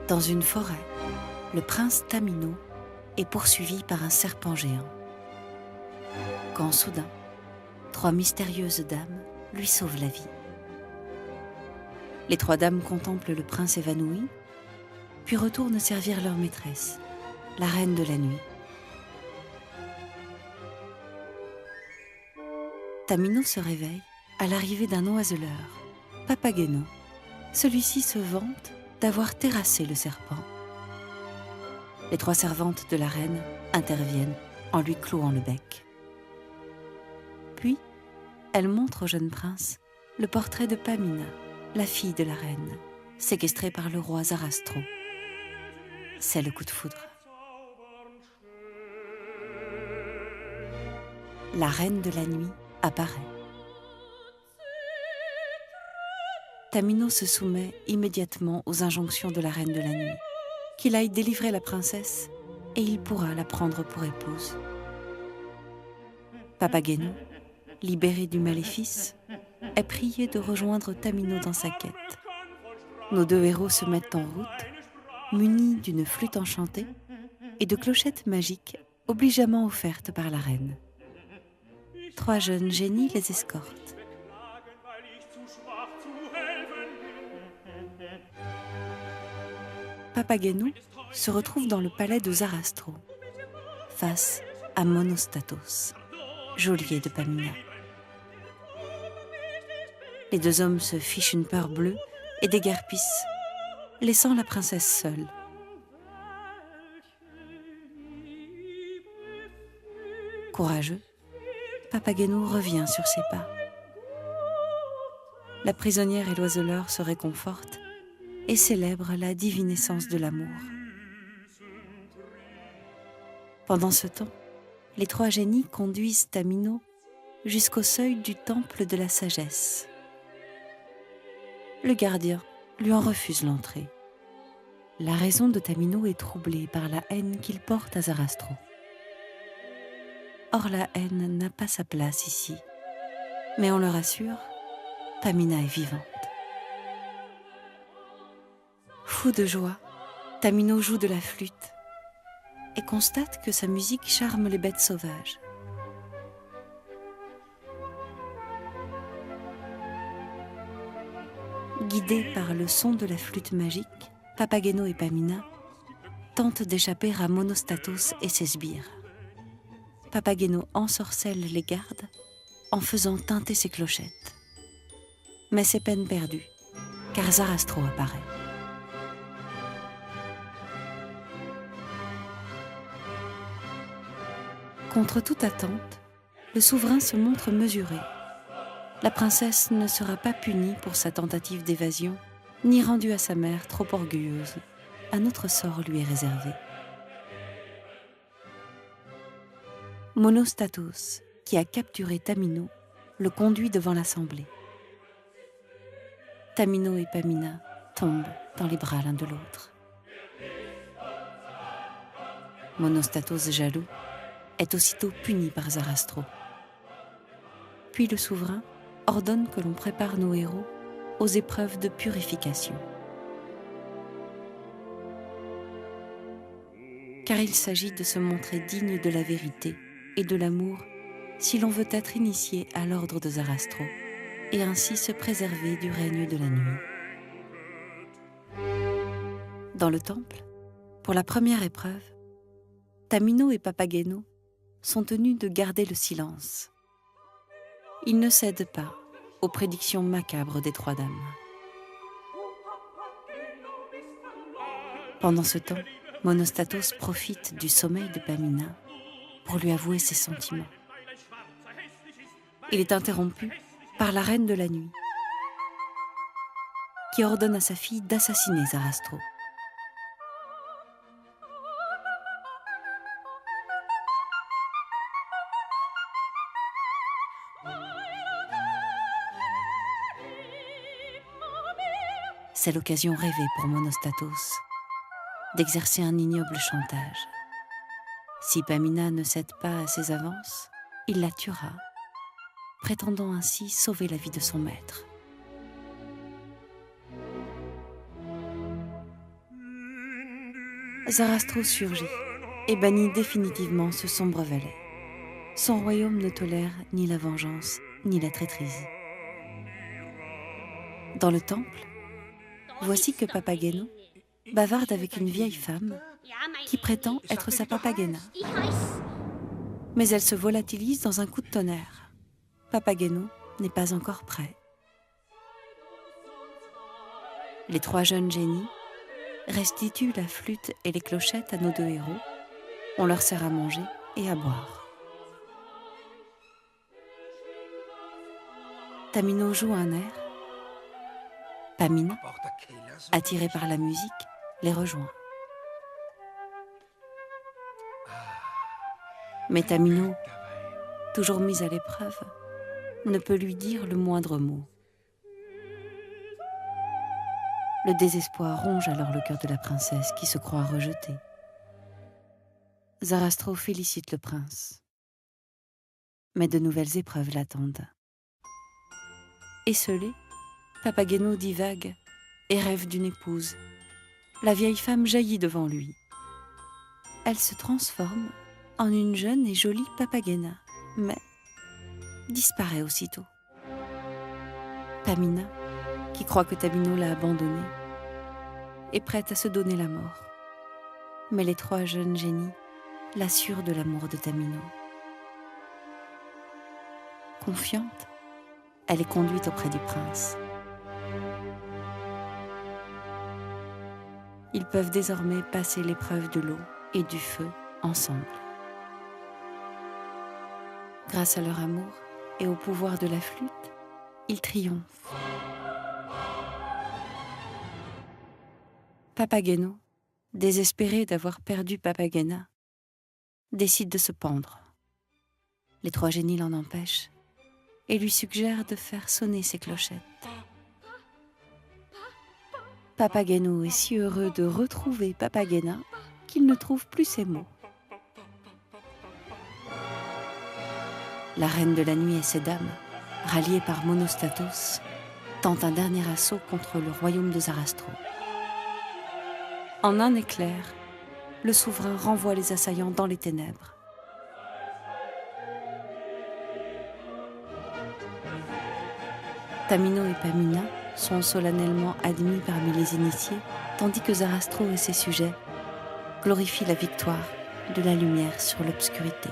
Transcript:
Dans une forêt, le prince Tamino est poursuivi par un serpent géant. Quand soudain, 3 mystérieuses dames lui sauvent la vie. Les 3 dames contemplent le prince évanoui, puis retournent servir leur maîtresse, la reine de la nuit. Tamino se réveille à l'arrivée d'un oiseleur, Papageno. Celui-ci se vante d'avoir terrassé le serpent. Les 3 servantes de la reine interviennent en lui clouant le bec. Puis, elles montrent au jeune prince le portrait de Pamina, la fille de la reine, séquestrée par le roi Zarastro. C'est le coup de foudre. La reine de la nuit apparaît. Tamino se soumet immédiatement aux injonctions de la reine de la nuit, qu'il aille délivrer la princesse et il pourra la prendre pour épouse. Papageno, libéré du maléfice, est prié de rejoindre Tamino dans sa quête. Nos 2 héros se mettent en route, munis d'une flûte enchantée et de clochettes magiques obligeamment offertes par la reine. 3 jeunes génies les escortent. Papageno se retrouve dans le palais de Zarastro, face à Monostatos, geôlier de Pamina. Les 2 hommes se fichent une peur bleue et déguerpissent, laissant la princesse seule. Courageux, Papageno revient sur ses pas. La prisonnière et l'oiseleur se réconfortent et célèbrent la divine essence de l'amour. Pendant ce temps, les 3 génies conduisent Tamino jusqu'au seuil du temple de la sagesse. Le gardien lui en refuse l'entrée. La raison de Tamino est troublée par la haine qu'il porte à Zarastro. Or la haine n'a pas sa place ici. Mais on le rassure, Pamina est vivante. Fou de joie, Tamino joue de la flûte et constate que sa musique charme les bêtes sauvages. Guidés par le son de la flûte magique, Papageno et Pamina tentent d'échapper à Monostatos et ses sbires. Papageno ensorcelle les gardes en faisant tinter ses clochettes. Mais c'est peine perdue, car Zarastro apparaît. Contre toute attente, le souverain se montre mesuré. La princesse ne sera pas punie pour sa tentative d'évasion, ni rendue à sa mère trop orgueilleuse. Un autre sort lui est réservé. Monostatos, qui a capturé Tamino, le conduit devant l'assemblée. Tamino et Pamina tombent dans les bras l'un de l'autre. Monostatos, jaloux, est aussitôt puni par Zarastro. Puis le souverain ordonne que l'on prépare nos héros aux épreuves de purification. Car il s'agit de se montrer digne de la vérité et de l'amour si l'on veut être initié à l'ordre de Zarastro et ainsi se préserver du règne de la nuit. Dans le temple, pour la première épreuve, Tamino et Papageno sont tenus de garder le silence. Ils ne cèdent pas aux prédictions macabres des 3 dames. Pendant ce temps, Monostatos profite du sommeil de Pamina pour lui avouer ses sentiments. Il est interrompu par la reine de la nuit, qui ordonne à sa fille d'assassiner Zarastro. C'est l'occasion rêvée pour Monostatos d'exercer un ignoble chantage. Si Pamina ne cède pas à ses avances, il la tuera, prétendant ainsi sauver la vie de son maître. Zarastro surgit et bannit définitivement ce sombre valet. Son royaume ne tolère ni la vengeance, ni la traîtrise. Dans le temple, voici que Papageno bavarde avec une vieille femme qui prétend être sa Papagena. Mais elle se volatilise dans un coup de tonnerre. Papageno n'est pas encore prêt. Les 3 jeunes génies restituent la flûte et les clochettes à nos 2 héros. On leur sert à manger et à boire. Tamino joue un air. Pamina, attirée par la musique, les rejoint. Mais Tamino, toujours mise à l'épreuve, ne peut lui dire le moindre mot. Le désespoir ronge alors le cœur de la princesse qui se croit rejetée. Zarastro félicite le prince. Mais de nouvelles épreuves l'attendent. Esselé, Papageno divague et rêve d'une épouse. La vieille femme jaillit devant lui. Elle se transforme en une jeune et jolie Papagena, mais disparaît aussitôt. Pamina, qui croit que Tamino l'a abandonnée, est prête à se donner la mort. Mais les 3 jeunes génies l'assurent de l'amour de Tamino. Confiante, elle est conduite auprès du prince. Ils peuvent désormais passer l'épreuve de l'eau et du feu ensemble. Grâce à leur amour et au pouvoir de la flûte, ils triomphent. Papageno, désespéré d'avoir perdu Papagena, décide de se pendre. Les 3 génies l'en empêchent et lui suggèrent de faire sonner ses clochettes. Papageno est si heureux de retrouver Papagena qu'il ne trouve plus ses mots. La reine de la nuit et ses dames, ralliées par Monostatos, tentent un dernier assaut contre le royaume de Zarastro. En un éclair, le souverain renvoie les assaillants dans les ténèbres. Tamino et Pamina sont solennellement admis parmi les initiés, tandis que Zarastro et ses sujets glorifient la victoire de la lumière sur l'obscurité.